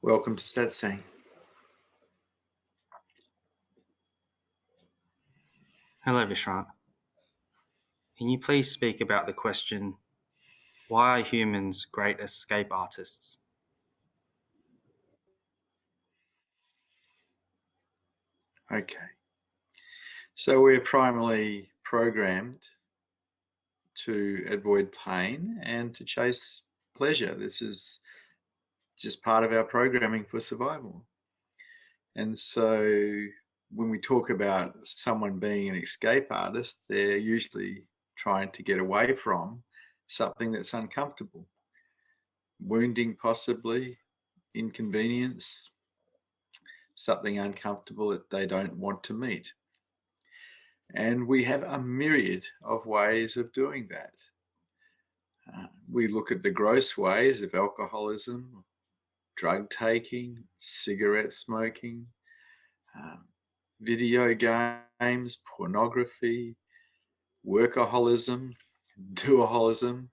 Welcome to Satsang. Hello, Vishrant. Can you please speak about the question, why are humans great escape artists? Okay. So we're primarily programmed to avoid pain and to chase pleasure. This is just part of our programming for survival. And so when we talk about someone being an escape artist, they're usually trying to get away from something that's uncomfortable, wounding possibly, inconvenience, something uncomfortable that they don't want to meet. And we have a myriad of ways of doing that. We look at the gross ways of alcoholism, drug taking, cigarette smoking, video games, pornography, workaholism, duaholism,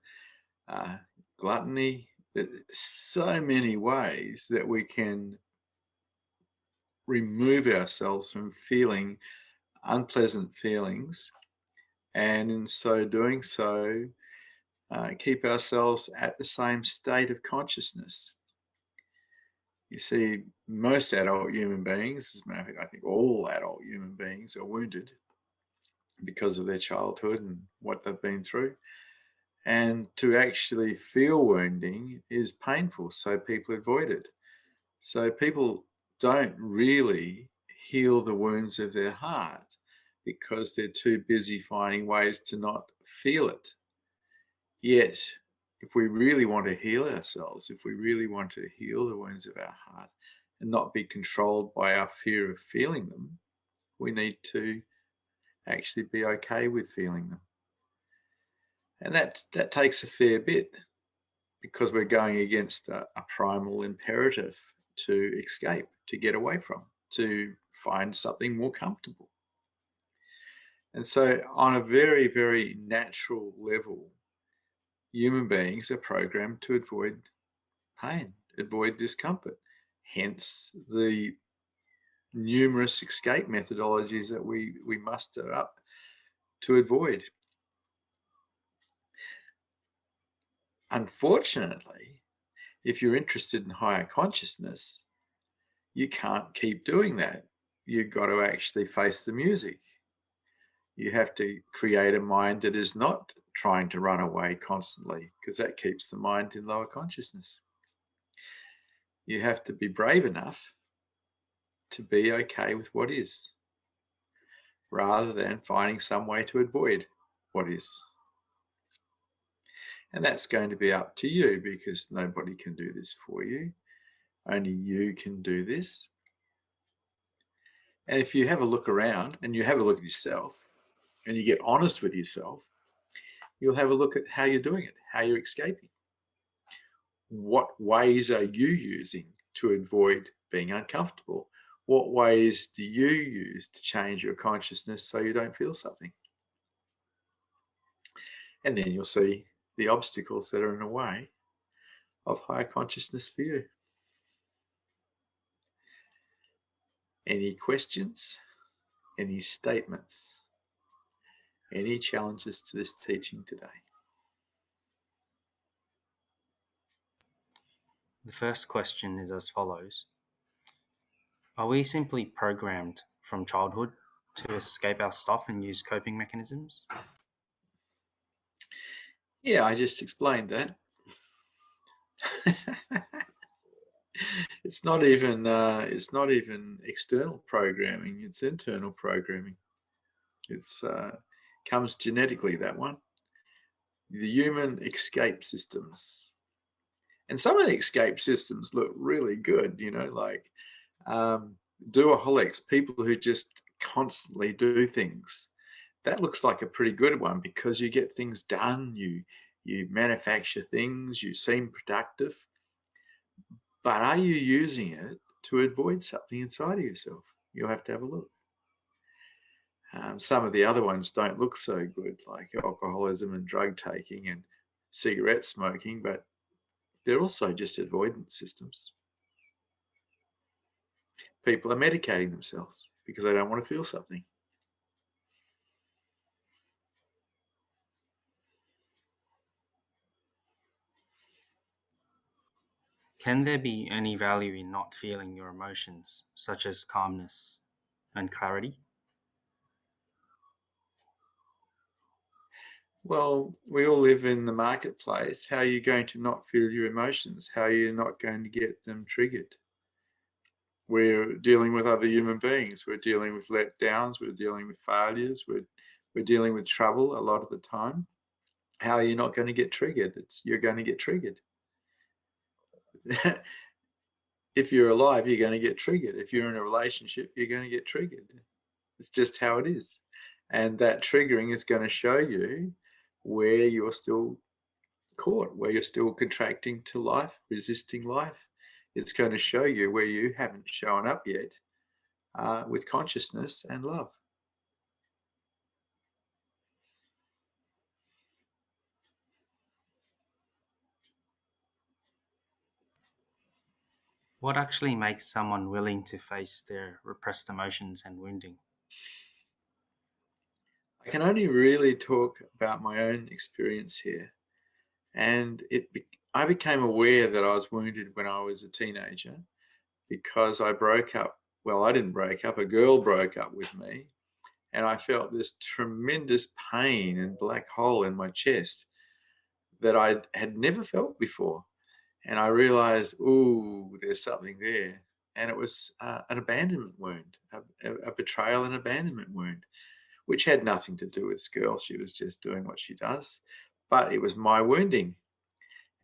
gluttony. There's so many ways that we can remove ourselves from feeling unpleasant feelings, and in so doing so, keep ourselves at the same state of consciousness. You see, most adult human beings, as a matter of fact, I think all adult human beings are wounded because of their childhood and what they've been through. And to actually feel wounding is painful, so people avoid it. So people don't really heal the wounds of their heart because they're too busy finding ways to not feel it. Yet, if we really want to heal ourselves, if we really want to heal the wounds of our heart and not be controlled by our fear of feeling them, we need to actually be okay with feeling them. And that takes a fair bit because we're going against a primal imperative to escape, to get away from, to find something more comfortable. And so on a very, very natural level, human beings are programmed to avoid pain, avoid discomfort. Hence the numerous escape methodologies that we muster up to avoid. Unfortunately, if you're interested in higher consciousness, you can't keep doing that. You've got to actually face the music. You have to create a mind that is not trying to run away constantly, because that keeps the mind in lower consciousness. You have to be brave enough to be okay with what is, rather than finding some way to avoid what is. And that's going to be up to you, because nobody can do this for you. Only you can do this. And if you have a look around and you have a look at yourself and you get honest with yourself, you'll have a look at how you're doing it, how you're escaping. What ways are you using to avoid being uncomfortable? What ways do you use to change your consciousness so you don't feel something? And then you'll see the obstacles that are in the way of higher consciousness for you. Any questions? Any statements? Any challenges to this teaching today? The first question is as follows. Are we simply programmed from childhood to escape our stuff and use coping mechanisms? Yeah, I just explained that. It's not even external programming, it's internal programming. It's comes genetically, that one. The human escape systems. And some of the escape systems look really good, you know, like doaholics, people who just constantly do things. That looks like a pretty good one because you get things done, you manufacture things, you seem productive. But are you using it to avoid something inside of yourself? You'll have to have a look. Some of the other ones don't look so good, like alcoholism and drug taking and cigarette smoking, but they're also just avoidance systems. People are medicating themselves because they don't want to feel something. Can there be any value in not feeling your emotions, such as calmness and clarity? Well, we all live in the marketplace. How are you going to not feel your emotions? How are you not going to get them triggered? We're dealing with other human beings. We're dealing with letdowns. We're dealing with failures. We're dealing with trouble a lot of the time. How are you not going to get triggered? You're going to get triggered. If you're alive, you're going to get triggered. If you're in a relationship, you're going to get triggered. It's just how it is. And that triggering is going to show you where you're still caught, where you're still contracting to life, resisting life. It's going to show you where you haven't shown up yet with consciousness and love. What actually makes someone willing to face their repressed emotions and wounding? I can only really talk about my own experience here. And I became aware that I was wounded when I was a teenager because I broke up. Well, I didn't break up, a girl broke up with me. And I felt this tremendous pain and black hole in my chest that I had never felt before. And I realized, ooh, there's something there. And it was an abandonment wound, a betrayal and abandonment wound, which had nothing to do with this girl. She was just doing what she does. But it was my wounding.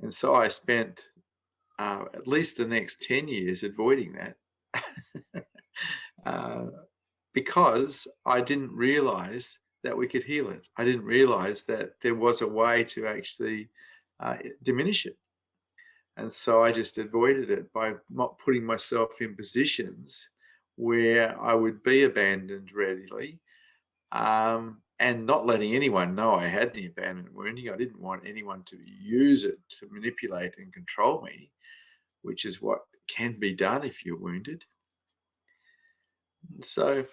And so I spent at least the next 10 years avoiding that uh, because I didn't realize that we could heal it. I didn't realize that there was a way to actually diminish it. And so I just avoided it by not putting myself in positions where I would be abandoned readily, and not letting anyone know I had any abandonment wounding. I didn't want anyone to use it to manipulate and control me, which is what can be done if you're wounded. So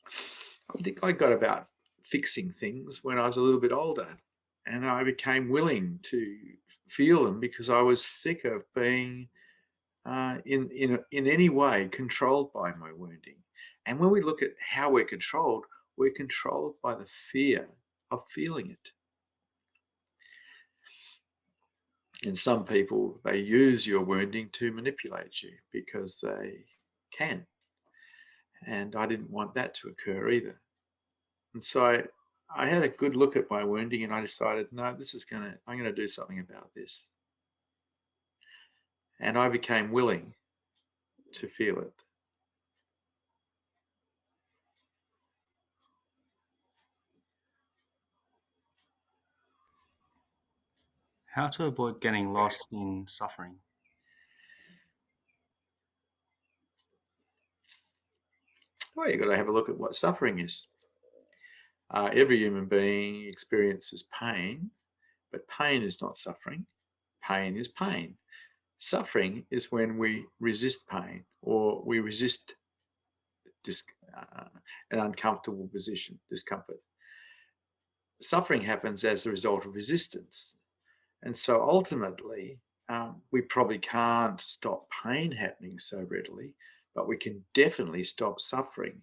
I think I got about fixing things when I was a little bit older, and I became willing to feel them because I was sick of being in any way controlled by my wounding. And when we look at how we're controlled by the fear of feeling it. And some people, they use your wounding to manipulate you because they can. And I didn't want that to occur either. And so I had a good look at my wounding and I decided, no, I'm going to do something about this. And I became willing to feel it. How to avoid getting lost in suffering? Well, you've got to have a look at what suffering is. Every human being experiences pain, but pain is not suffering. Pain is pain. Suffering is when we resist pain or we resist dis- uh, an uncomfortable position, discomfort. Suffering happens as a result of resistance. And so ultimately, we probably can't stop pain happening so readily, but we can definitely stop suffering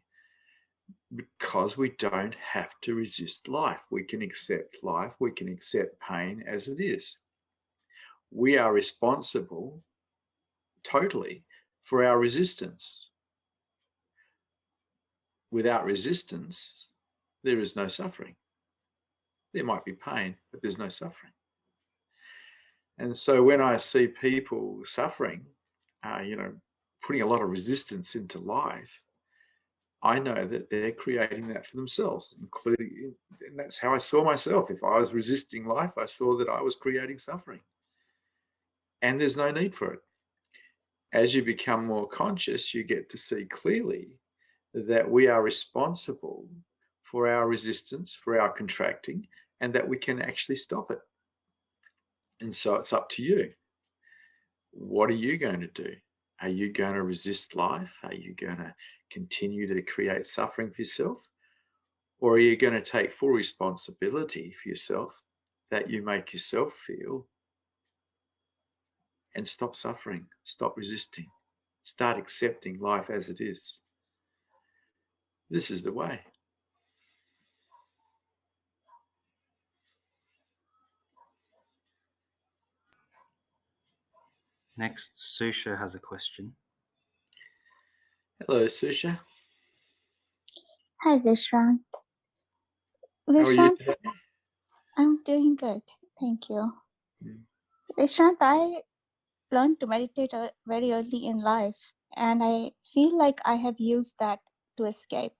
because we don't have to resist life. We can accept life, we can accept pain as it is. We are responsible totally for our resistance. Without resistance, there is no suffering. There might be pain, but there's no suffering. And so when I see people suffering, putting a lot of resistance into life, I know that they're creating that for themselves, including, and that's how I saw myself. If I was resisting life, I saw that I was creating suffering. And there's no need for it. As you become more conscious, you get to see clearly that we are responsible for our resistance, for our contracting, and that we can actually stop it. And so it's up to you. What are you going to do? Are you going to resist life? Are you going to continue to create suffering for yourself? Or are you going to take full responsibility for yourself that you make yourself feel and stop suffering, stop resisting, start accepting life as it is? This is the way. Next, Susha has a question. Hello, Susha. Hi, Vishrant. How are you Vishrant, today? I'm doing good. Thank you. Mm. Vishrant, I learned to meditate very early in life, and I feel like I have used that to escape.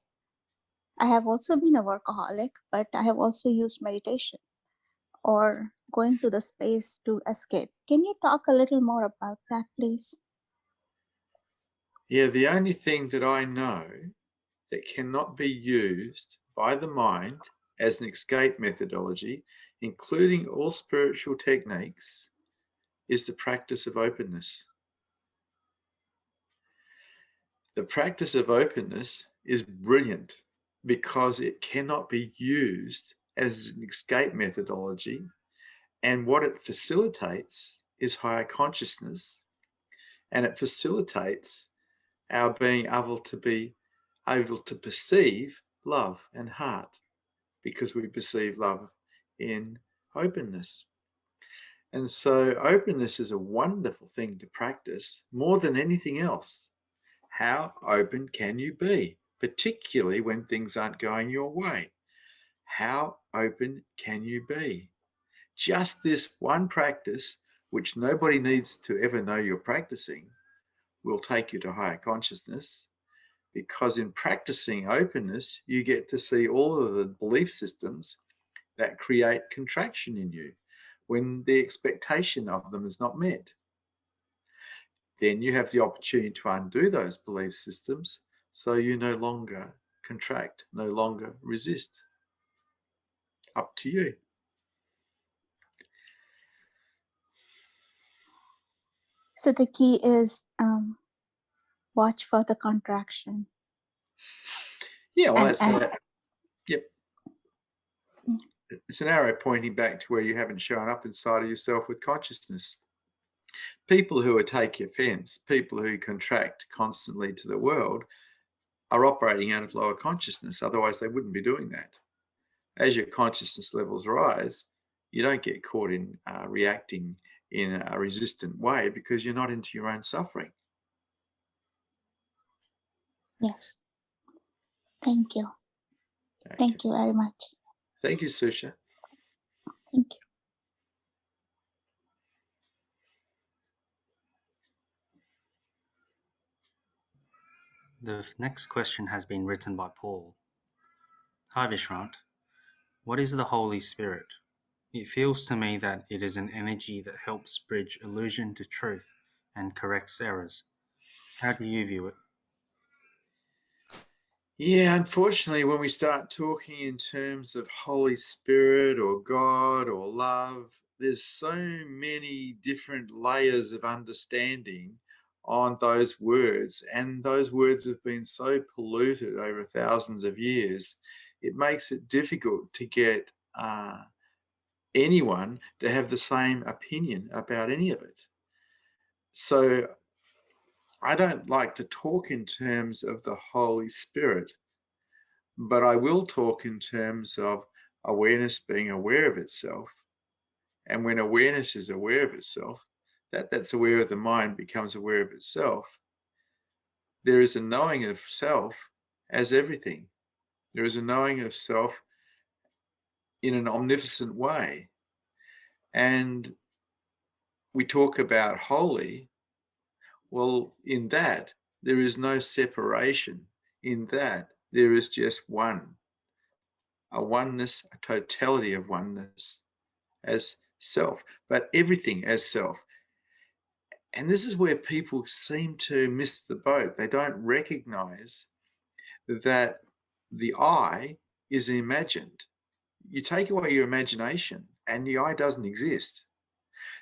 I have also been a workaholic, but I have also used meditation or going to the space to escape. Can you talk a little more about that, please? Yeah, the only thing that I know that cannot be used by the mind as an escape methodology, including all spiritual techniques, is the practice of openness. The practice of openness is brilliant because it cannot be used as an escape methodology. And what it facilitates is higher consciousness, and it facilitates our being able to perceive love and heart, because we perceive love in openness. And so openness is a wonderful thing to practice more than anything else. How open can you be, particularly when things aren't going your way? How open can you be? Just this one practice, which nobody needs to ever know you're practicing, will take you to higher consciousness, because in practicing openness, you get to see all of the belief systems that create contraction in you when the expectation of them is not met. Then you have the opportunity to undo those belief systems so you no longer contract, no longer resist. Up to you. So the key is watch for the contraction. Yeah, well, that's And yep. It's an arrow pointing back to where you haven't shown up inside of yourself with consciousness. People who take offense, people who contract constantly to the world, are operating out of lower consciousness. Otherwise, they wouldn't be doing that. As your consciousness levels rise, you don't get caught in reacting in a resistant way because you're not into your own suffering. yes, thank you. Okay. Thank you very much. Thank you, Susha. Thank you. The next question has been written by Paul. Hi Vishrant, what is the Holy Spirit? It feels to me that it is an energy that helps bridge illusion to truth and corrects errors. How do you view it? Yeah, unfortunately, when we start talking in terms of Holy Spirit or God or love, there's so many different layers of understanding on those words. And those words have been so polluted over thousands of years, it makes it difficult to get anyone to have the same opinion about any of it. So I don't like to talk in terms of the Holy Spirit, but I will talk in terms of awareness being aware of itself. And when awareness is aware of itself, that's aware of the mind becomes aware of itself. There is a knowing of self as everything. There is a knowing of self in an omnipotent way. And we talk about holy. Well, in that, there is no separation. In that, there is just one, a oneness, a totality of oneness as self, but everything as self. And this is where people seem to miss the boat. They don't recognize that the I is imagined. You take away your imagination and the I doesn't exist.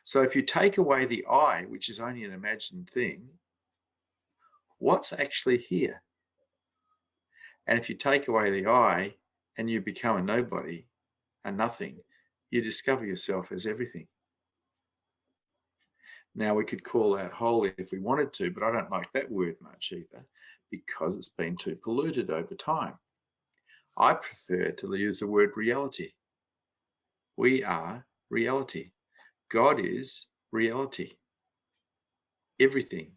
So if you take away the I, which is only an imagined thing, what's actually here. And if you take away the I and you become a nobody, a nothing, you discover yourself as everything. Now, we could call that holy if we wanted to, but I don't like that word much either because it's been too polluted over time. I prefer to use the word reality. We are reality. God is reality. Everything.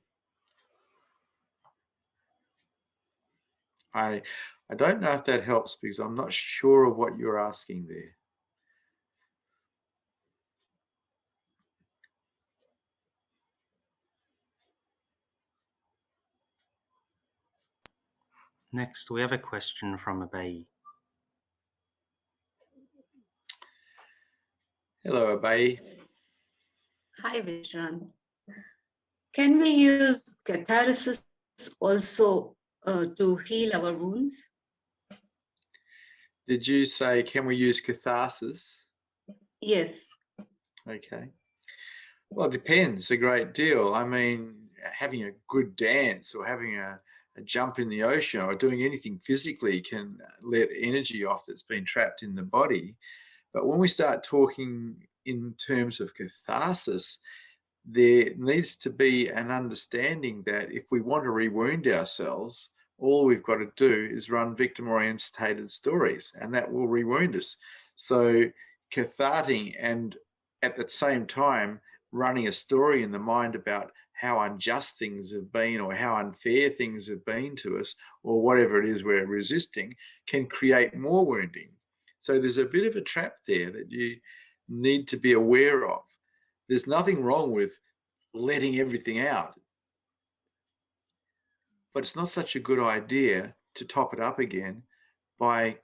I don't know if that helps because I'm not sure of what you're asking there. Next, we have a question from Abai. Hello, Abai. Hi, Vishrant. Can we use catharsis also to heal our wounds? Did you say, can we use catharsis? Yes. Okay. Well, it depends a great deal. I mean, having a good dance or having a jump in the ocean or doing anything physically can let energy off that's been trapped in the body. But when we start talking in terms of catharsis, there needs to be an understanding that if we want to rewound ourselves, all we've got to do is run victim-orientated stories, and that will rewound us. So catharting and at the same time running a story in the mind about how unjust things have been or how unfair things have been to us or whatever it is we're resisting can create more wounding. So there's a bit of a trap there that you need to be aware of. There's nothing wrong with letting everything out, but it's not such a good idea to top it up again by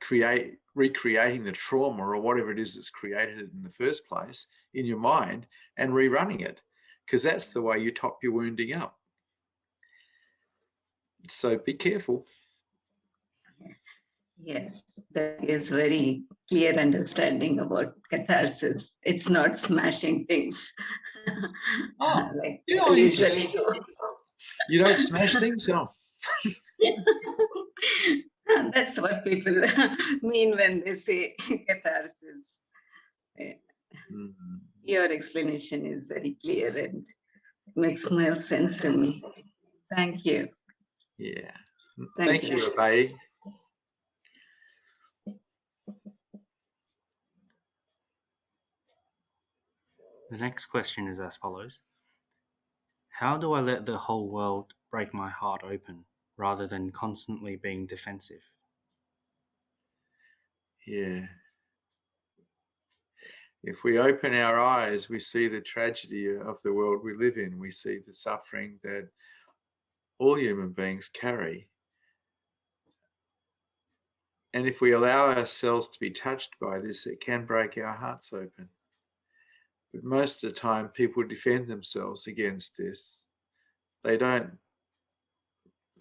recreating the trauma or whatever it is that's created it in the first place in your mind and rerunning it, because that's the way you top your wounding up. So be careful. Yes, that is very clear understanding about catharsis. It's not smashing things like Yeah, people usually do. You don't smash things? Oh. That's what people mean when they say catharsis. Your explanation is very clear and makes more sense to me. Thank you. Yeah. Thank Thank you. you, Abai. The next question is as follows. How do I let the whole world break my heart open rather than constantly being defensive? Yeah. If we open our eyes, we see the tragedy of the world we live in. We see the suffering that all human beings carry. And if we allow ourselves to be touched by this, it can break our hearts open. But most of the time, people defend themselves against this. They don't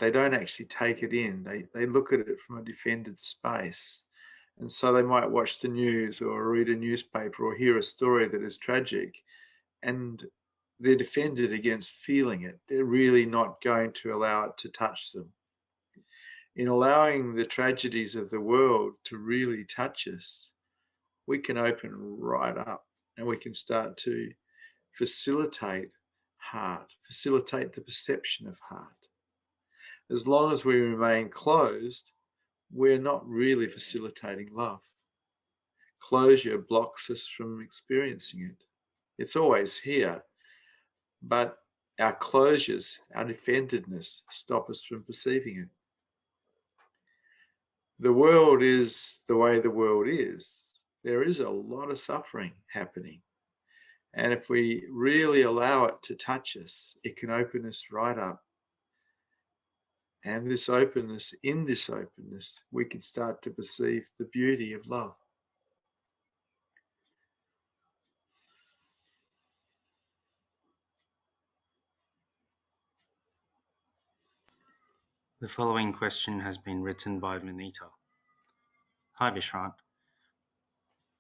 actually take it in. They look at it from a defended space. And so they might watch the news or read a newspaper or hear a story that is tragic, and they're defended against feeling it. They're really not going to allow it to touch them. In allowing the tragedies of the world to really touch us, we can open right up and we can start to facilitate heart, facilitate the perception of heart. As long as we remain closed, we're not really facilitating love. Closure blocks us from experiencing it. It's always here, but our closures, our defendedness, stop us from perceiving it. The world is the way the world is. There is a lot of suffering happening. And if we really allow it to touch us, it can open us right up. And this openness, in this openness, we can start to perceive the beauty of love. The following question has been written by Vinita. Hi Vishrant.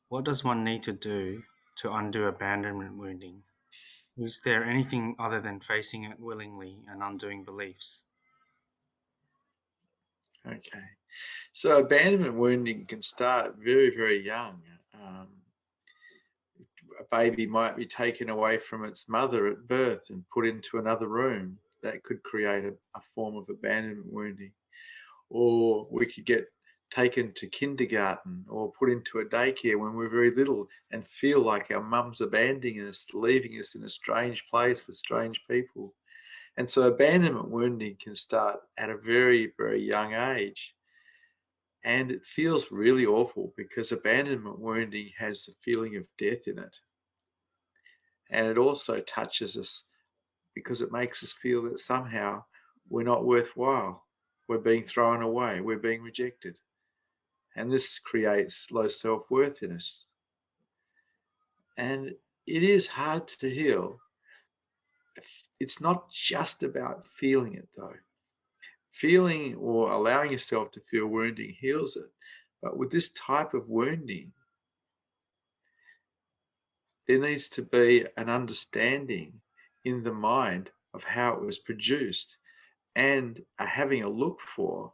What does one need to do to undo abandonment wounding? Is there anything other than facing it willingly and undoing beliefs? Okay. So abandonment wounding can start very, very young. A baby might be taken away from its mother at birth and put into another room. That could create a form of abandonment wounding. Or we could get taken to kindergarten or put into a daycare when we're very little and feel like our mum's abandoning us, leaving us in a strange place with strange people. And so abandonment wounding can start at a very, very young age. And it feels really awful because abandonment wounding has the feeling of death in it. And it also touches us because it makes us feel that somehow we're not worthwhile. We're being thrown away. We're being rejected. And this creates low self-worth in us. And it is hard to heal. It's not just about feeling it, though. Feeling or allowing yourself to feel wounding heals it. But with this type of wounding, there needs to be an understanding in the mind of how it was produced and having a look for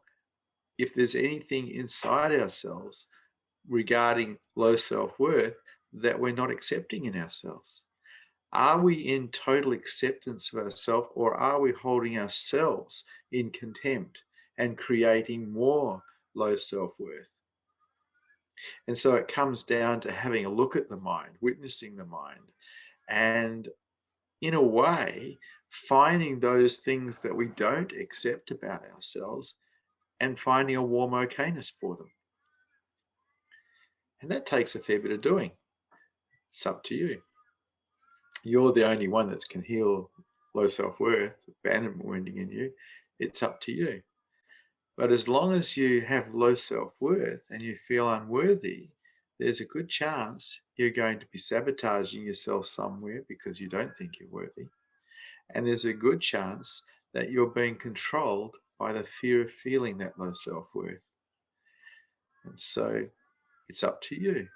if there's anything inside ourselves regarding low self-worth that we're not accepting in ourselves. Are we in total acceptance of ourselves, or are we holding ourselves in contempt and creating more low self-worth? And so it comes down to having a look at the mind, witnessing the mind, and in a way, finding those things that we don't accept about ourselves and finding a warm okayness for them. And that takes a fair bit of doing. It's up to you. You're the only one that can heal low self-worth, abandonment wounding in you. It's up to you. But as long as you have low self-worth and you feel unworthy, there's a good chance you're going to be sabotaging yourself somewhere because you don't think you're worthy. And there's a good chance that you're being controlled by the fear of feeling that low self-worth. And so it's up to you.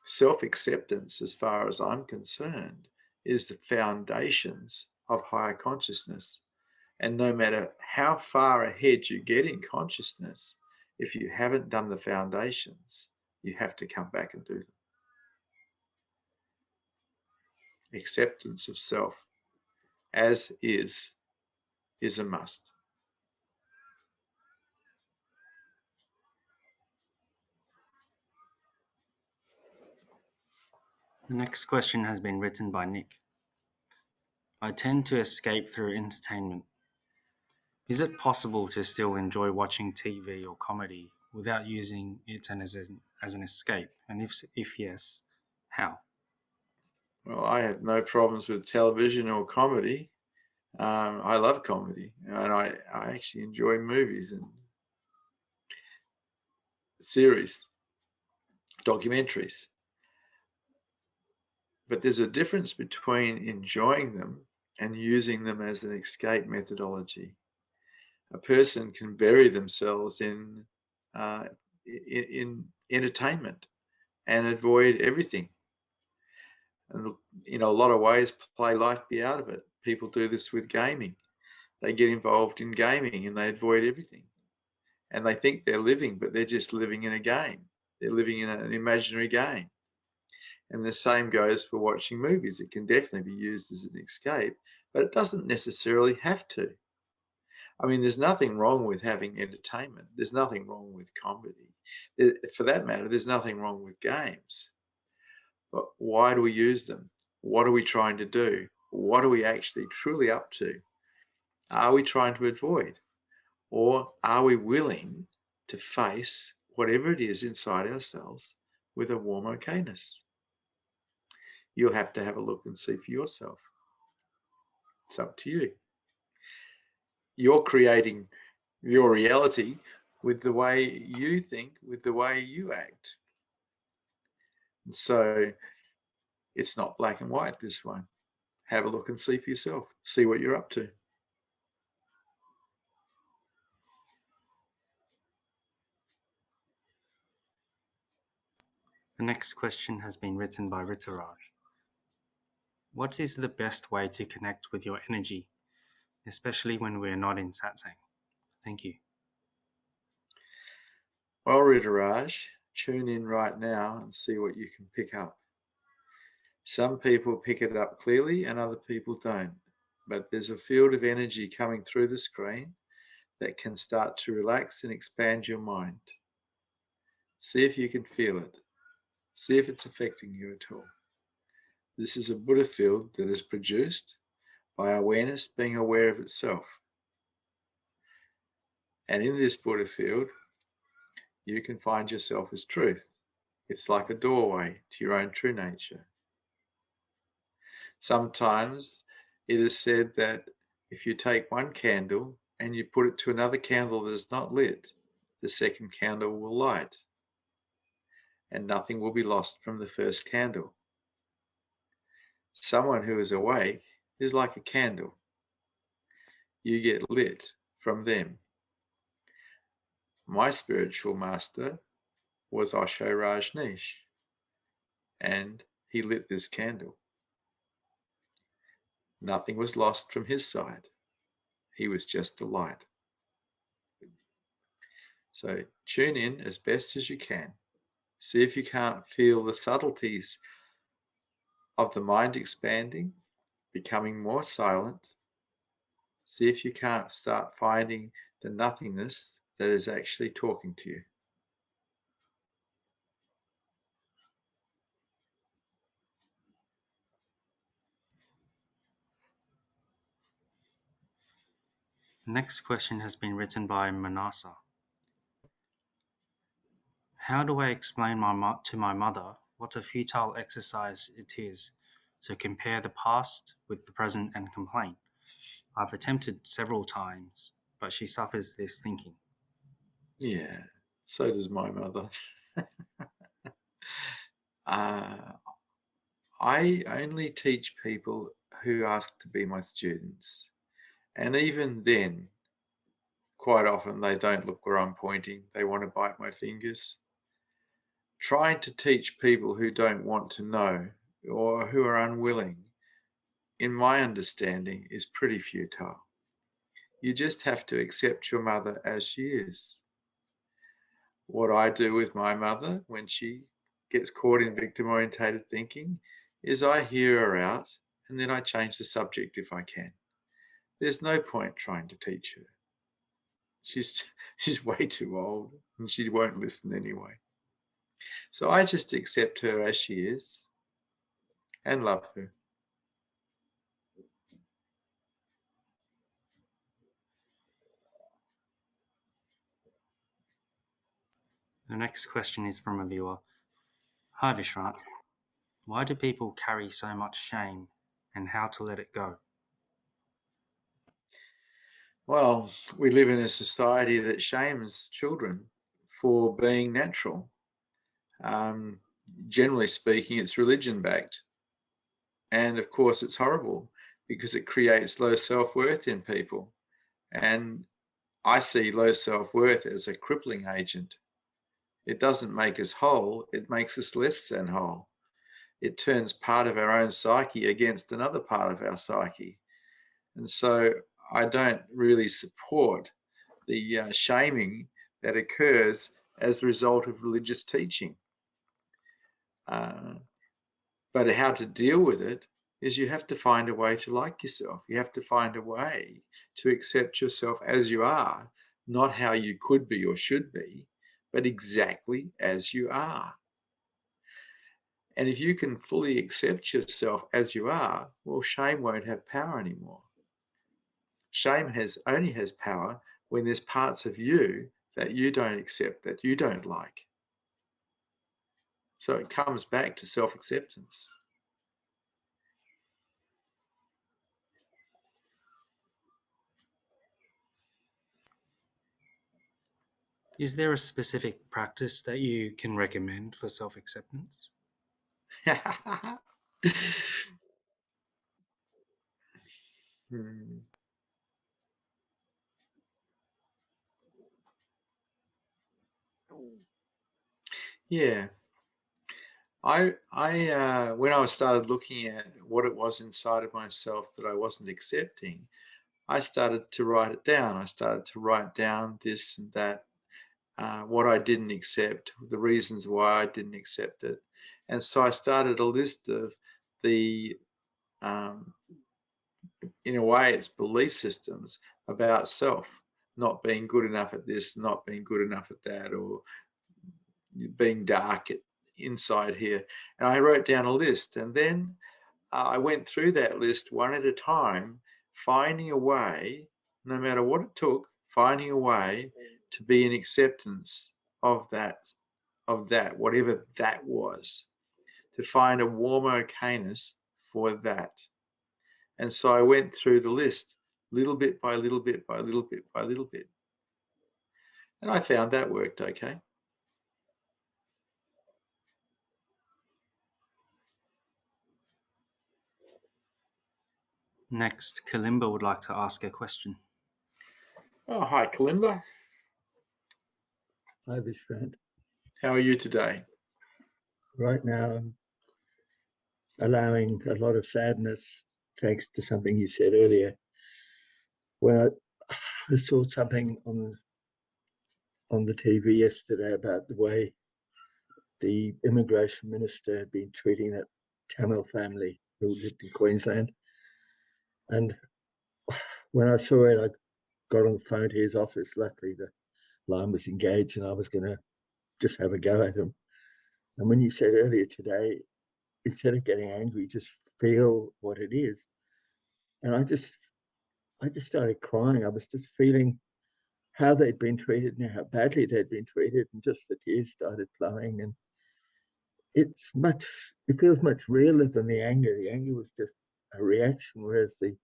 Self-acceptance, as far as I'm concerned, is the foundations of higher consciousness. And no matter how far ahead you get in consciousness, if you haven't done the foundations, you have to come back and do them. Acceptance of self as is a must. The next question has been written by Nick. I tend to escape through entertainment. Is it possible to still enjoy watching TV or comedy without using it as an escape? And if yes, how? Well, I have no problems with television or comedy. I love comedy, and I actually enjoy movies and series, documentaries. But there's a difference between enjoying them and using them as an escape methodology. A person can bury themselves in entertainment and avoid everything. And in a lot of ways, play life be out of it. People do this with gaming. They get involved in gaming and they avoid everything. And they think they're living, but they're just living in a game. They're living in an imaginary game. And the same goes for watching movies. It can definitely be used as an escape, but it doesn't necessarily have to. I mean, there's nothing wrong with having entertainment. There's nothing wrong with comedy. For that matter, there's nothing wrong with games. But why do we use them? What are we trying to do? What are we actually truly up to? Are we trying to avoid? Or are we willing to face whatever it is inside ourselves with a warm okayness? You'll have to have a look and see for yourself. It's up to you. You're creating your reality with the way you think, with the way you act. And so it's not black and white, this one. Have a look and see for yourself. See what you're up to. The next question has been written by Rituraj. What is the best way to connect with your energy, especially when we're not in satsang? Thank you. Well, Ritaraj, tune in right now and see what you can pick up. Some people pick it up clearly and other people don't, but there's a field of energy coming through the screen that can start to relax and expand your mind. See if you can feel it. See if it's affecting you at all. This is a Buddha field that is produced by awareness being aware of itself. And in this Buddha field, you can find yourself as truth. It's like a doorway to your own true nature. Sometimes it is said that if you take one candle and you put it to another candle that is not lit, the second candle will light, and nothing will be lost from the first candle. Someone who is awake is like a candle. You get lit from them. My spiritual master was Osho Rajneesh, and he lit this candle. Nothing was lost from his side. He was just the light. So tune in as best as you can. See if you can't feel the subtleties of the mind expanding, becoming more silent. See if you can't start finding the nothingness that is actually talking to you. The next question has been written by Manasa. How do I explain to my mother what a futile exercise it is to compare the past with the present and complain? I've attempted several times, but she suffers this thinking. Yeah, so does my mother. I only teach people who ask to be my students. And even then, quite often they don't look where I'm pointing. They want to bite my fingers. Trying to teach people who don't want to know or who are unwilling, in my understanding, is pretty futile. You just have to accept your mother as she is. What I do with my mother when she gets caught in victim-orientated thinking is I hear her out and then I change the subject if I can. There's no point trying to teach her. She's way too old and she won't listen anyway. So I just accept her as she is and love her. The next question is from a viewer. Hi Vishrant, why do people carry so much shame and how to let it go? Well, we live in a society that shames children for being natural. Generally speaking, it's religion-backed. And of course, it's horrible because it creates low self-worth in people. And I see low self-worth as a crippling agent. It doesn't make us whole, it makes us less than whole. It turns part of our own psyche against another part of our psyche. And so I don't really support the shaming that occurs as a result of religious teaching. But how to deal with it is you have to find a way to like yourself. You have to find a way to accept yourself as you are, not how you could be or should be, but exactly as you are. And if you can fully accept yourself as you are, well, shame won't have power anymore. Shame only has power when there's parts of you that you don't accept, that you don't like. So it comes back to self-acceptance. Is there a specific practice that you can recommend for self-acceptance? Hmm. Yeah. When I started looking at what it was inside of myself that I wasn't accepting, I started to write it down. I started to write down this and that, what I didn't accept, the reasons why I didn't accept it. And so I started a list of the, in a way, it's belief systems about self, not being good enough at this, not being good enough at that, or being dark inside here. And I wrote down a list, and then I went through that list one at a time, finding a way, no matter what it took, finding a way to be in acceptance of that, whatever that was, to find a warm okayness for that. And so I went through the list, little bit by little bit by little bit by little bit. And I found that worked okay. Next, Kalimba would like to ask a question. Oh, hi, Kalimba. Hi, Vishrant. How are you today? Right now, I'm allowing a lot of sadness thanks to something you said earlier. When I saw something on the TV yesterday about the way the immigration minister had been treating that Tamil family who lived in Queensland. And when I saw it, I got on the phone to his office. Luckily, the line was engaged and I was going to just have a go at him. And when you said earlier today, instead of getting angry, just feel what it is. And I just started crying. I was just feeling how they'd been treated and how badly they'd been treated, and just the tears started flowing. And it feels much realer than the anger. The anger was just a reaction, whereas the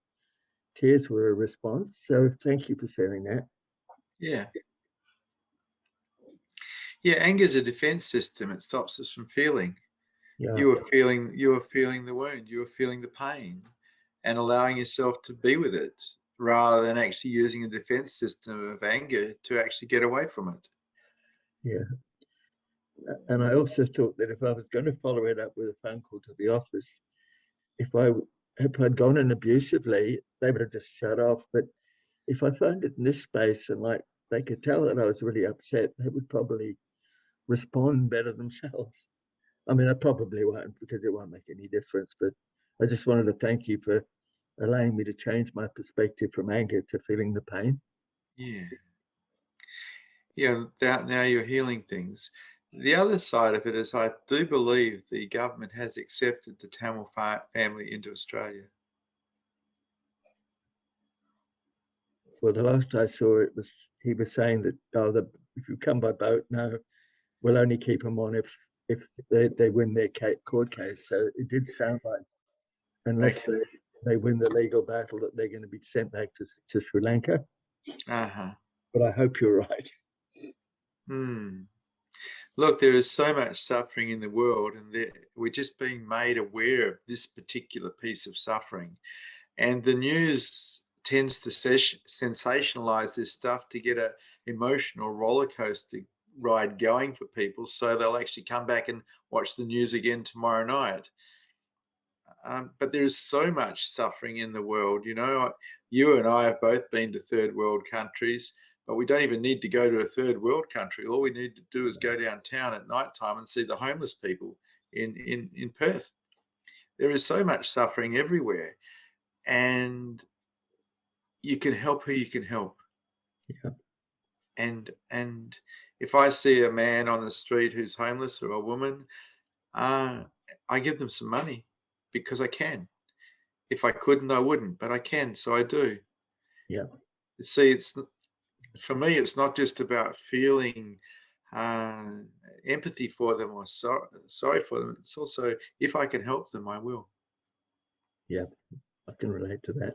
tears were a response. So thank you for sharing that. Yeah. Yeah, anger is a defense system. It stops us from feeling. Yeah. You were feeling the wound, you were feeling the pain, and allowing yourself to be with it rather than actually using a defense system of anger to actually get away from it. Yeah. And I also thought that if I was going to follow it up with a phone call to the office, if I'd gone in abusively, they would have just shut off. But if I found it in this space and like they could tell that I was really upset, they would probably respond better themselves. I mean, I probably won't because it won't make any difference, but I just wanted to thank you for allowing me to change my perspective from anger to feeling the pain. Yeah. Yeah, now you're healing things. The other side of it is I do believe the government has accepted the Tamil family into Australia. Well, the last I saw it was he was saying that if you come by boat, no, we'll only keep them on if they win their court case. So it did sound like unless they win the legal battle that they're going to be sent back to Sri Lanka. Uh-huh. But I hope you're right. Look, there is so much suffering in the world, and we're just being made aware of this particular piece of suffering. And the news tends to sensationalize this stuff to get an emotional roller coaster ride going for people, so they'll actually come back and watch the news again tomorrow night. But there is so much suffering in the world. You know, you and I have both been to third world countries, but we don't even need to go to a third world country. All we need to do is go downtown at night time and see the homeless people in Perth. There is so much suffering everywhere, and you can help who you can help. Yeah. And if I see a man on the street who's homeless or a woman, I give them some money because I can. If I couldn't, I wouldn't, but I can, so I do. Yeah. See, for me, it's not just about feeling empathy for them or sorry for them. It's also, if I can help them, I will. Yeah, I can relate to that.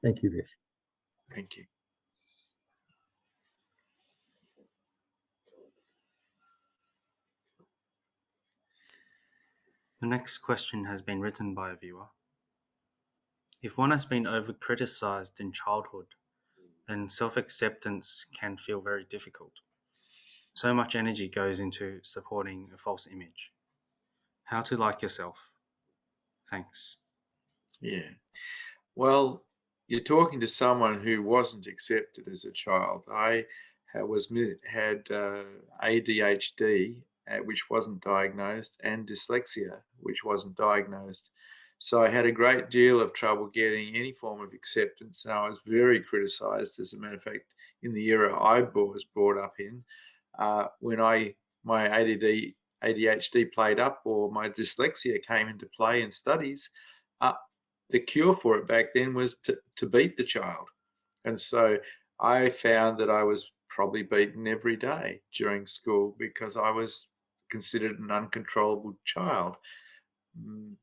Thank you, Vish. Thank you. The next question has been written by a viewer. If one has been over-criticized in childhood, then self-acceptance can feel very difficult. So much energy goes into supporting a false image. How to like yourself? Thanks. Yeah. Well, you're talking to someone who wasn't accepted as a child. I had ADHD, which wasn't diagnosed, and dyslexia, which wasn't diagnosed. So I had a great deal of trouble getting any form of acceptance, and I was very criticised. As a matter of fact, in the era I was brought up in, when my ADHD played up, or my dyslexia came into play in studies, the cure for it back then was to beat the child. And so I found that I was probably beaten every day during school because I was considered an uncontrollable child. And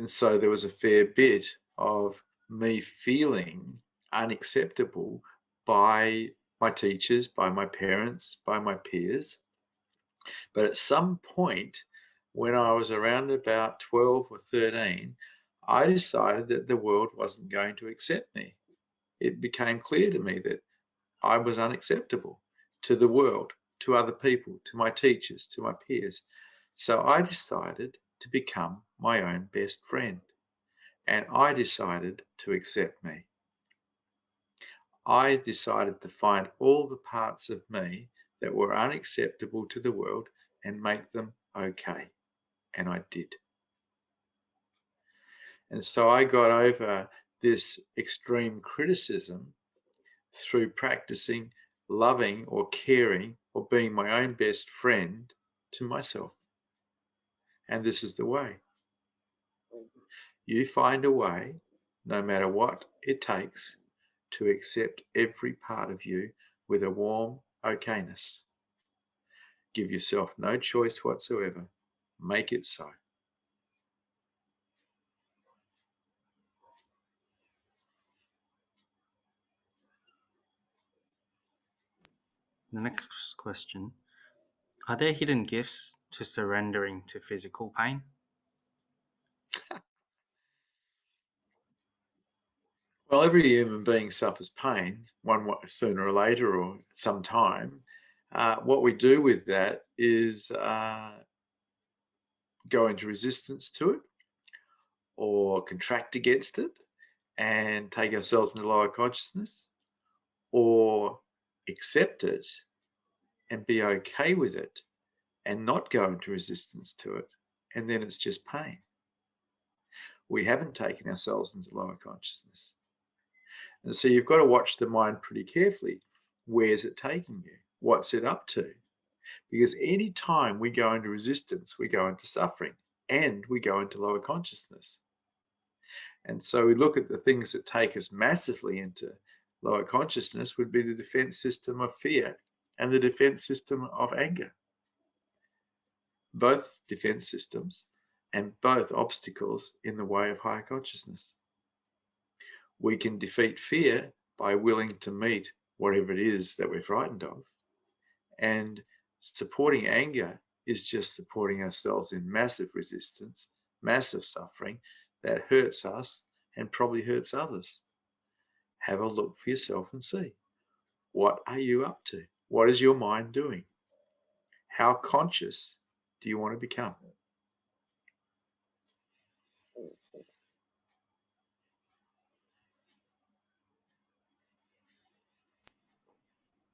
so there was a fair bit of me feeling unacceptable by my teachers, by my parents, by my peers. But at some point, when I was around about 12 or 13, I decided that the world wasn't going to accept me. It became clear to me that I was unacceptable to the world, to other people, to my teachers, to my peers. So I decided to become my own best friend, and I decided to accept me. I decided to find all the parts of me that were unacceptable to the world and make them okay. And I did. And so I got over this extreme criticism through practicing loving or caring or being my own best friend to myself. And this is the way. You find a way, no matter what it takes, to accept every part of you with a warm okayness. Give yourself no choice whatsoever. Make it so. The next question: are there hidden gifts to surrendering to physical pain? Well, every human being suffers pain, sooner or later or sometime. What we do with that is go into resistance to it, or contract against it and take ourselves into lower consciousness, or accept it and be okay with it and not go into resistance to it, and then it's just pain. We haven't taken ourselves into lower consciousness. And so you've got to watch the mind pretty carefully. Where's it taking you? What's it up to? Because any time we go into resistance, we go into suffering and we go into lower consciousness. And so we look at the things that take us massively into lower consciousness would be the defense system of fear and the defense system of anger. Both defense systems and both obstacles in the way of higher consciousness. We can defeat fear by willing to meet whatever it is that we're frightened of. And supporting anger is just supporting ourselves in massive resistance, massive suffering that hurts us and probably hurts others. Have a look for yourself and see. What are you up to? What is your mind doing? How conscious do you want to become?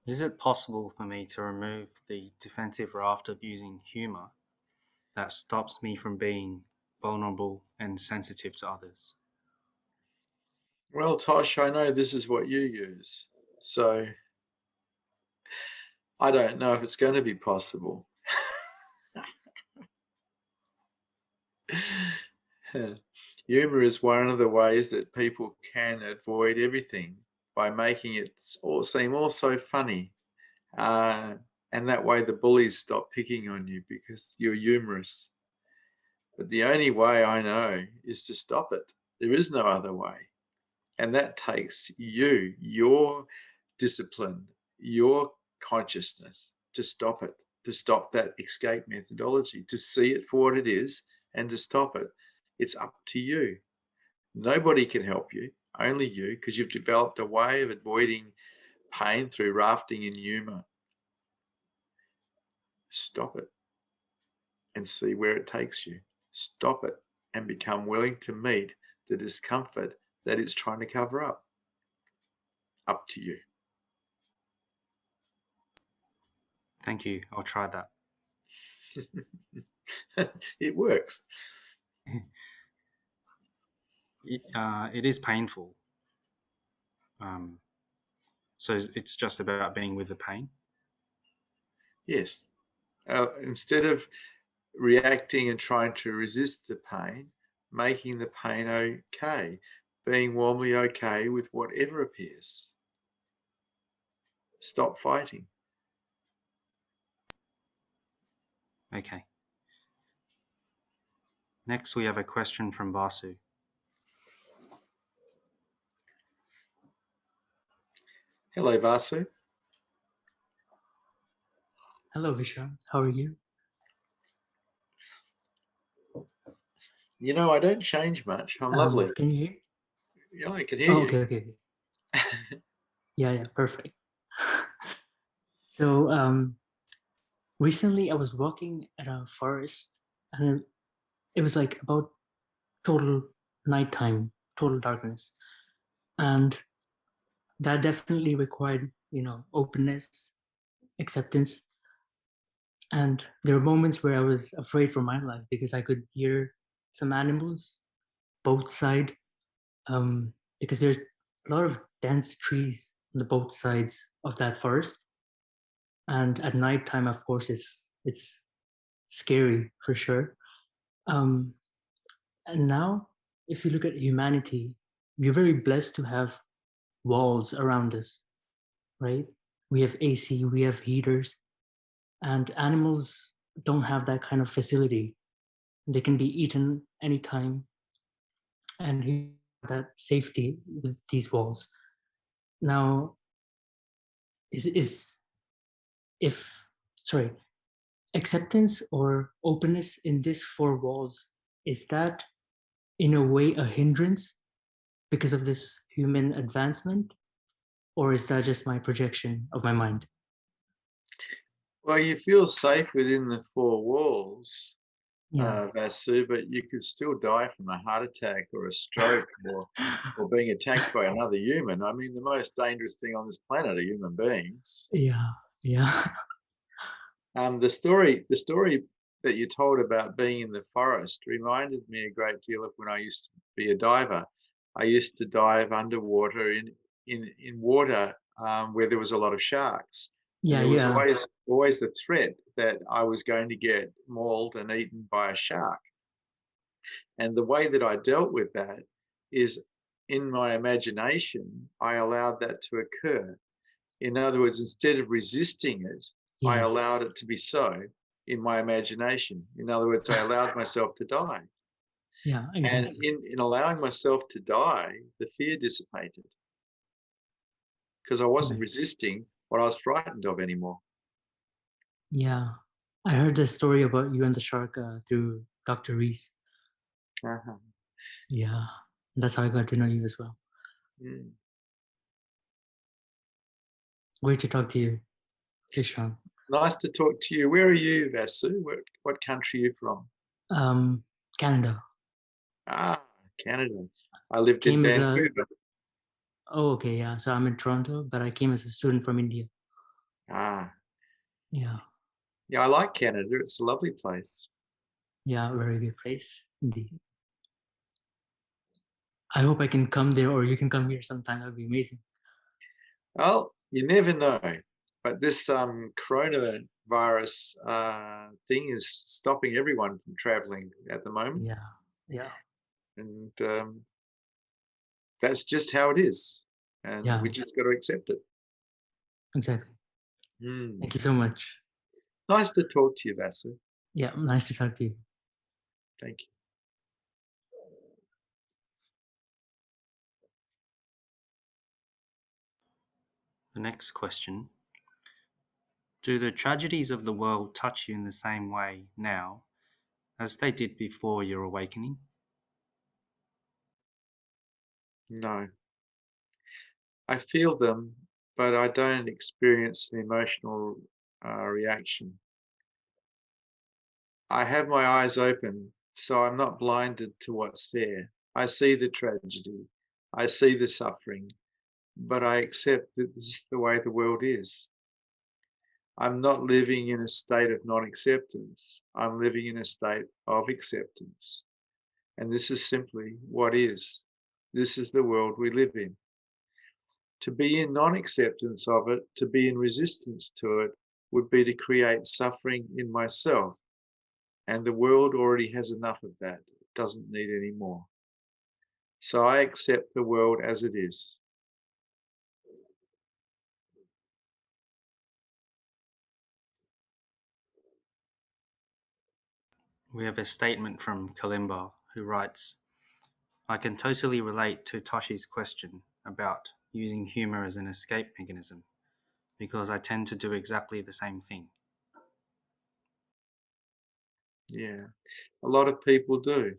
Is it possible for me to remove the defensive raft of using humour that stops me from being vulnerable and sensitive to others? Well, Tosh, I know this is what you use, so I don't know if it's going to be possible. Humour is one of the ways that people can avoid everything, by making it all seem all so funny. And that way the bullies stop picking on you because you're humorous. But the only way I know is to stop it. There is no other way. And that takes you, your discipline, your consciousness to stop it, to stop that escape methodology, to see it for what it is and to stop it. It's up to you. Nobody can help you, only you, because you've developed a way of avoiding pain through rafting in humour. Stop it and see where it takes you. Stop it and become willing to meet the discomfort that it's trying to cover up. Up to you. Thank you. I'll try that. It works. It is painful. So it's just about being with the pain. Yes. Instead of reacting and trying to resist the pain, making the pain okay, being warmly okay with whatever appears. Stop fighting. Okay. Next, we have a question from Vasu. Hello, Vasu. Hello, Vishrant. How are you? You know, I don't change much. I'm lovely. Can you hear? Yeah, I can hear Oh, you. okay, okay. Yeah, perfect. So, recently I was walking at a forest, and it was like about total nighttime, total darkness, and that definitely required, openness, acceptance. And there were moments where I was afraid for my life because I could hear some animals both side, because there's a lot of dense trees on the both sides of that forest. And at nighttime, of course, it's scary for sure. Um, and now, if you look at humanity, we're very blessed to have walls around us, right? We have AC, we have heaters, and animals don't have that kind of facility. They can be eaten anytime, and you have that safety with these walls. Now, is if sorry, acceptance or openness in these four walls, is that in a way a hindrance because of this human advancement, or is that just my projection of my mind? Well, you feel safe within the four walls, Yeah. Vasu, but you could still die from a heart attack or a stroke or being attacked by another human. I mean, the most dangerous thing on this planet are human beings. Yeah. Yeah. The story that you told about being in the forest reminded me a great deal of when I used to be a diver. I used to dive underwater in water where there was a lot of sharks, and Yeah. there was Yeah. always the threat that I was going to get mauled and eaten by a shark. And the way that I dealt with that is in my imagination, I allowed that to occur. In other words, instead of resisting it, I Yes. allowed it to be so in my imagination. In other words, I allowed myself to die. Yeah. And Exactly. in allowing myself to die, the fear dissipated because I wasn't Correct. resisting what I was frightened of anymore. Yeah. I heard the story about you and the shark through Dr. Reese. Uh-huh. Yeah. That's how I got to know you as well. Mm. Great to talk to you, Vishrant. Nice to talk to you. Where are you, Vasu? What country are you from? Canada. Ah, Canada. I lived in Came as a Vancouver. Oh, okay, yeah. So I'm in Toronto, but I came as a student from India. Ah, Yeah. yeah, I like Canada. It's a lovely place. Yeah, very good place indeed. I hope I can come there, or you can come here sometime. That would be amazing. Well, you never know. But this coronavirus thing is stopping everyone from traveling at the moment. Yeah. Yeah. And that's just how it is. And Yeah. we just got to accept it. Exactly. Mm. Thank you so much. Nice to talk to you, Vasu. Yeah. Nice to talk to you. Thank you. The next question. Do the tragedies of the world touch you in the same way now as they did before your awakening? No. I feel them, but I don't experience an emotional reaction. I have my eyes open, so I'm not blinded to what's there. I see the tragedy, I see the suffering, but I accept that this is the way the world is. I'm not living in a state of non-acceptance. I'm living in a state of acceptance. And this is simply what is. This is the world we live in. To be in non-acceptance of it, to be in resistance to it, would be to create suffering in myself. And the world already has enough of that. It doesn't need any more. So I accept the world as it is. We have a statement from Kalimba, who writes, I can totally relate to Toshi's question about using humour as an escape mechanism, because I tend to do exactly the same thing. Yeah, a lot of people do.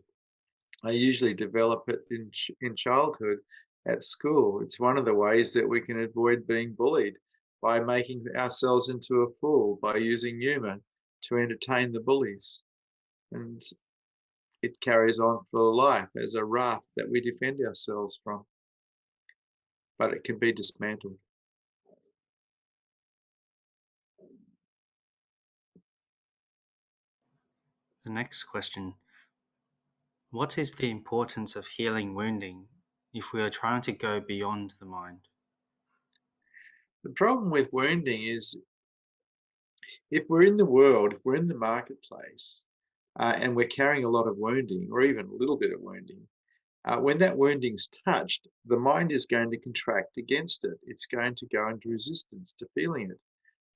I usually develop it in childhood at school. It's one of the ways that we can avoid being bullied, by making ourselves into a fool, by using humour to entertain the bullies. And it carries on for life as a raft that we defend ourselves from. But it can be dismantled. The next question, what is the importance of healing wounding if we are trying to go beyond the mind? The problem with wounding is, if we're in the world, if we're in the marketplace, and we're carrying a lot of wounding, or even a little bit of wounding, when that wounding's touched, the mind is going to contract against it. It's going to go into resistance to feeling it.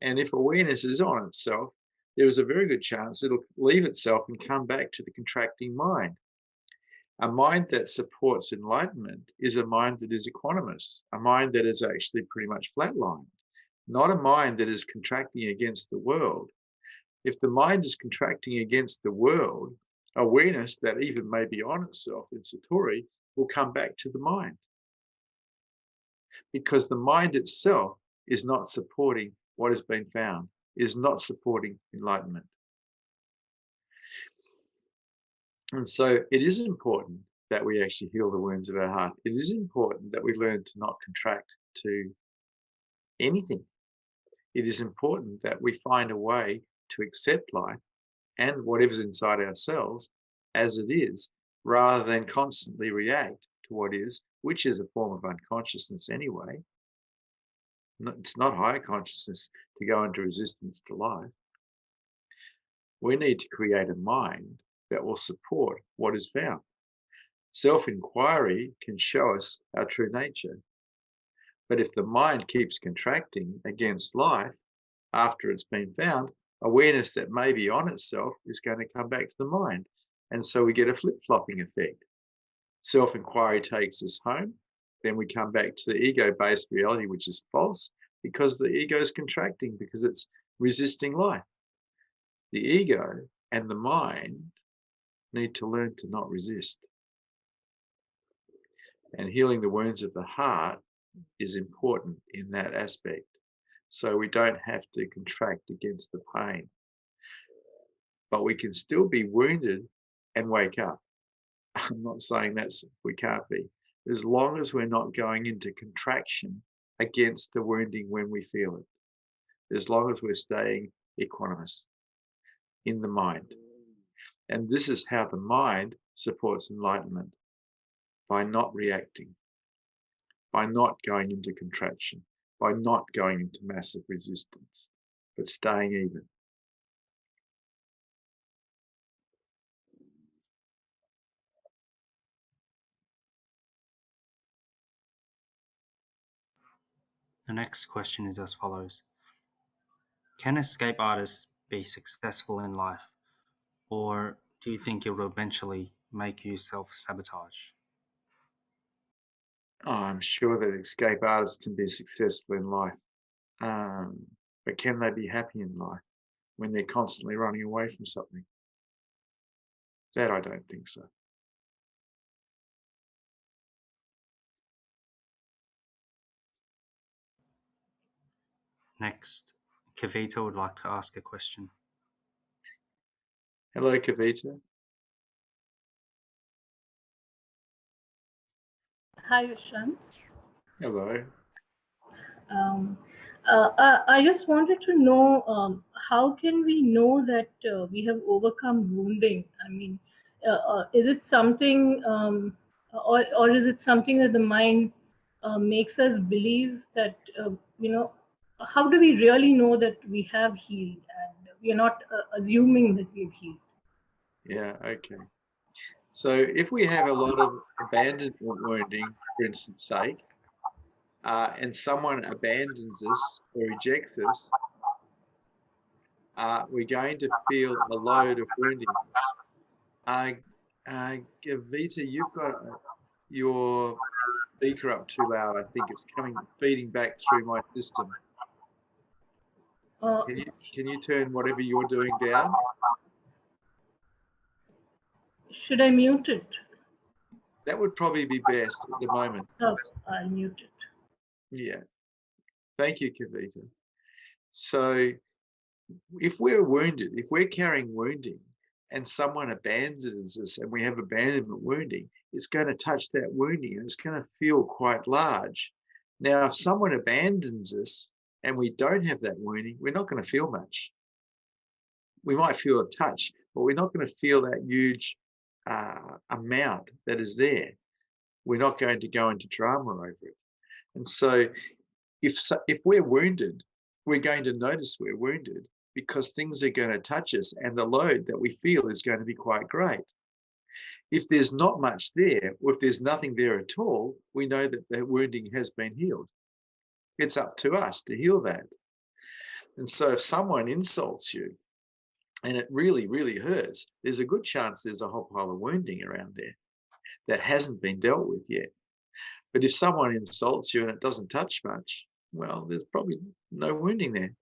And if awareness is on itself, there is a very good chance it'll leave itself and come back to the contracting mind. A mind that supports enlightenment is a mind that is equanimous, a mind that is actually pretty much flatlined, not a mind that is contracting against the world. If the mind is contracting against the world, awareness that even may be on itself in Satori will come back to the mind, because the mind itself is not supporting what has been found, is not supporting enlightenment. And so it is important that we actually heal the wounds of our heart. It is important that we learn to not contract to anything. It is important that we find a way to accept life and whatever's inside ourselves as it is, rather than constantly react to what is, which is a form of unconsciousness anyway. It's not higher consciousness to go into resistance to life. We need to create a mind that will support what is found. Self-inquiry can show us our true nature. But if the mind keeps contracting against life after it's been found, awareness that may be on itself is going to come back to the mind. And so we get a flip-flopping effect. Self-inquiry takes us home. Then we come back to the ego-based reality, which is false, because the ego is contracting, because it's resisting life. The ego and the mind need to learn to not resist. And healing the wounds of the heart is important in that aspect. So we don't have to contract against the pain. But we can still be wounded and wake up. I'm not saying we can't be. As long as we're not going into contraction against the wounding when we feel it. As long as we're staying equanimous in the mind. And this is how the mind supports enlightenment, by not reacting, by not going into contraction, by not going into massive resistance, but staying even. The next question is as follows. Can escape artists be successful in life, or do you think it will eventually make you self-sabotage? I'm sure that escape artists can be successful in life. But can they be happy in life when they're constantly running away from something? That I don't think so. Next, Kavita would like to ask a question. Hello, Kavita. Hi, Vishrants. Hello. I just wanted to know how can we know that we have overcome wounding? I mean, is it something, or is it something that the mind makes us believe that, how do we really know that we have healed and we are not assuming that we've healed? Yeah, okay. So if we have a lot of abandonment wounding, for instance sake, and someone abandons us or rejects us, we're going to feel a load of wounding. Vita, you've got your speaker up too loud. I think it's feeding back through my system. Uh, Can you turn whatever you're doing down? should I mute it? That would probably be best at the moment. Oh, I'll mute it. Yeah. Thank you, Kavita. So if we're wounded, if we're carrying wounding and someone abandons us and we have abandonment wounding, it's going to touch that wounding and it's going to feel quite large. Now, if someone abandons us and we don't have that wounding, we're not going to feel much. We might feel a touch, but we're not going to feel that huge amount that is there. We're not going to go into drama over it. And so if we're wounded, we're going to notice we're wounded because things are going to touch us and the load that we feel is going to be quite great. If there's not much there, or if there's nothing there at all, we know that the wounding has been healed. It's up to us to heal that. And so if someone insults you and it really, really hurts, there's a good chance there's a whole pile of wounding around there that hasn't been dealt with yet. But if someone insults you and it doesn't touch much, well, there's probably no wounding there.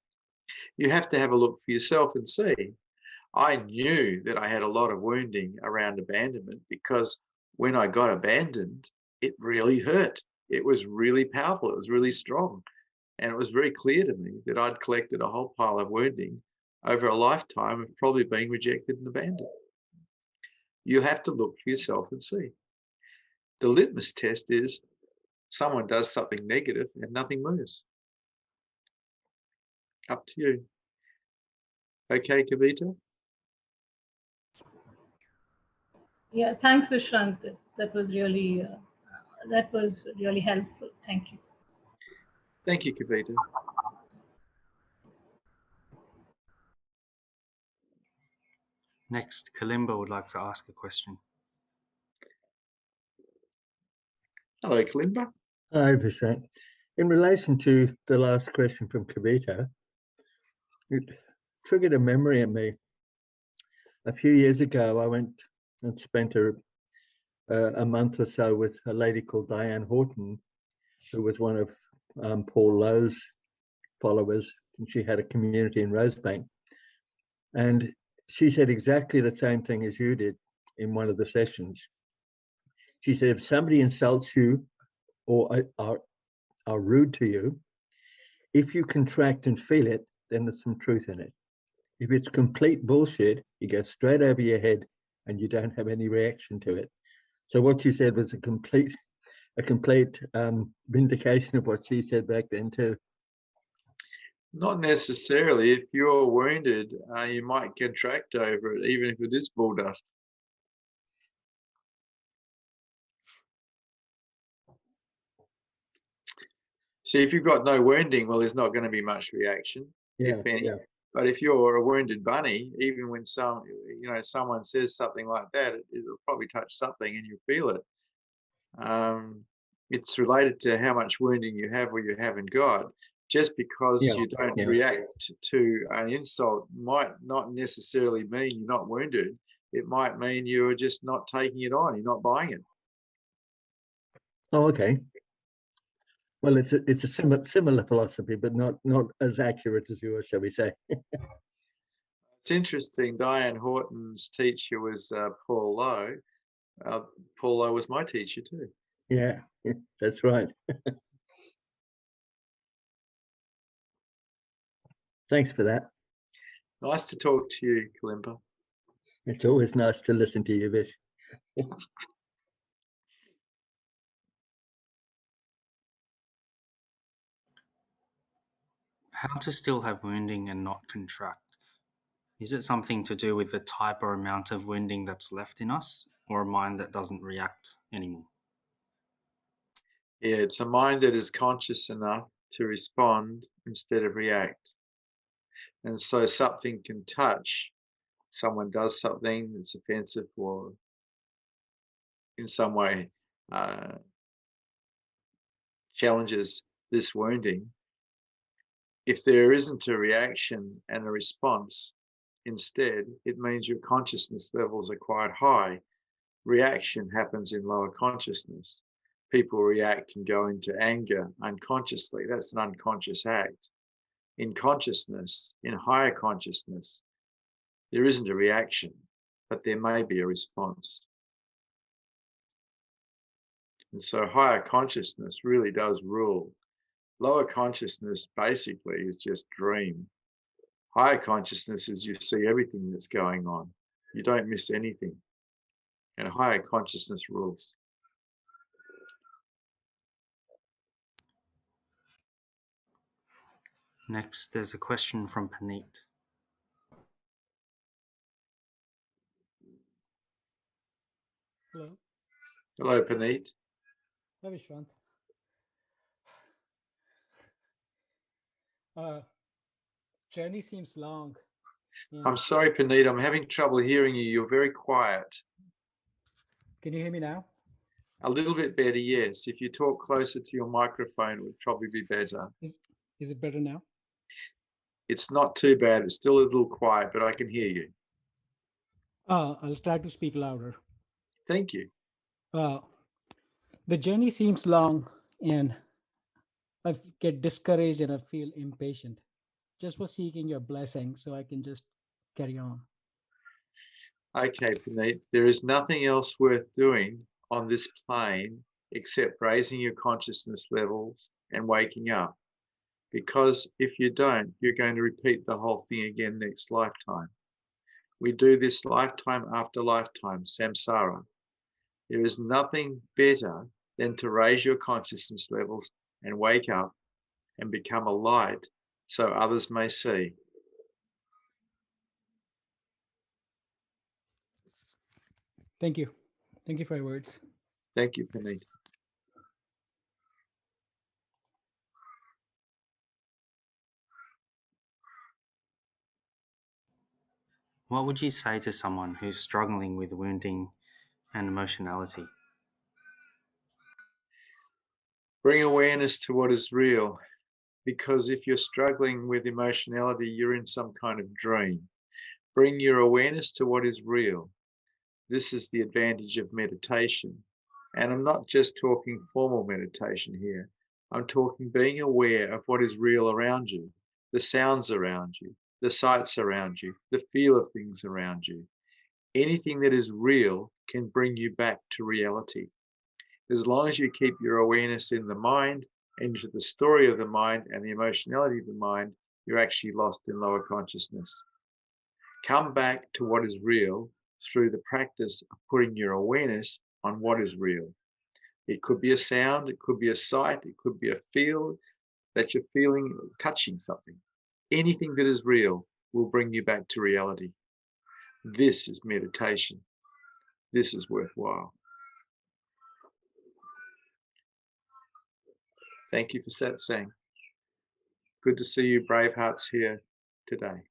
You have to have a look for yourself and see. I knew that I had a lot of wounding around abandonment because when I got abandoned, it really hurt. It was really powerful. It was really strong. And it was very clear to me that I'd collected a whole pile of wounding over a lifetime of probably being rejected and abandoned. You have to look for yourself and see. The litmus test is someone does something negative and nothing moves. Up to you. Okay, Kavita? Yeah, thanks, Vishrant. That was really helpful. Thank you. Thank you, Kavita. Next, Kalimba would like to ask a question. Hello, Kalimba. Hi, Vishrant. In relation to the last question from Kavita, it triggered a memory in me. A few years ago, I went and spent a month or so with a lady called Diane Horton, who was one of Paul Lowe's followers, and she had a community in Rosebank. And she said exactly the same thing as you did in one of the sessions. She said, if somebody insults you or are rude to you, if you contract and feel it, then there's some truth in it. If it's complete bullshit, you go straight over your head and you don't have any reaction to it. So what you said was a complete vindication of what she said back then too. Not necessarily. If you're wounded, you might contract over it, even if it is bull dust. See, if you've got no wounding, well, there's not going to be much reaction, if any. Yeah. But if you're a wounded bunny, even when someone says something like that, it'll probably touch something and you feel it. It's related to how much wounding you have or you haven't got. Just because you don't react to an insult might not necessarily mean you're not wounded. It might mean you're just not taking it on. You're not buying it. Oh, okay. Well, it's a similar philosophy, but not as accurate as yours, shall we say? It's interesting. Diane Horton's teacher was Paul Lowe. Paul Lowe was my teacher too. Yeah, that's right. Thanks for that. Nice to talk to you, Kalimba. It's always nice to listen to you, Vish. How to still have wounding and not contract? Is it something to do with the type or amount of wounding that's left in us, or a mind that doesn't react anymore? Yeah, it's a mind that is conscious enough to respond instead of react. And so something can touch, someone does something that's offensive or in some way challenges this wounding. If there isn't a reaction and a response, instead, it means your consciousness levels are quite high. Reaction happens in lower consciousness. People react and go into anger unconsciously. That's an unconscious act. In consciousness, in higher consciousness, there isn't a reaction, but there may be a response. And so higher consciousness really does rule. Lower consciousness basically is just dream. Higher consciousness is you see everything that's going on. You don't miss anything. And higher consciousness rules. Next, there's a question from Paneet. Hello. Hello, Paneet. Hi, Vishrant. Journey seems long. I'm sorry, Paneet, I'm having trouble hearing you. You're very quiet. Can you hear me now? A little bit better, yes. If you talk closer to your microphone, it would probably be better. Is it better now? It's not too bad. It's still a little quiet, but I can hear you. I'll try to speak louder. Thank you. The journey seems long and I get discouraged and I feel impatient. Just for seeking your blessing so I can just carry on. Okay, Puneet, there is nothing else worth doing on this plane except raising your consciousness levels and waking up. Because if you don't, you're going to repeat the whole thing again next lifetime. We do this lifetime after lifetime, samsara. There is nothing better than to raise your consciousness levels and wake up and become a light so others may see. Thank you. Thank you for your words. Thank you, Puneet. What would you say to someone who's struggling with wounding and emotionality? Bring awareness to what is real, because if you're struggling with emotionality, you're in some kind of dream. Bring your awareness to what is real. This is the advantage of meditation. And I'm not just talking formal meditation here. I'm talking being aware of what is real around you, the sounds around you, the sights around you, the feel of things around you. Anything that is real can bring you back to reality. As long as you keep your awareness in the mind, into the story of the mind and the emotionality of the mind, you're actually lost in lower consciousness. Come back to what is real through the practice of putting your awareness on what is real. It could be a sound, it could be a sight, it could be a feel that you're feeling, touching something. Anything that is real will bring you back to reality. This is meditation. This is worthwhile. Thank you for Satsang. Good to see you brave hearts here today.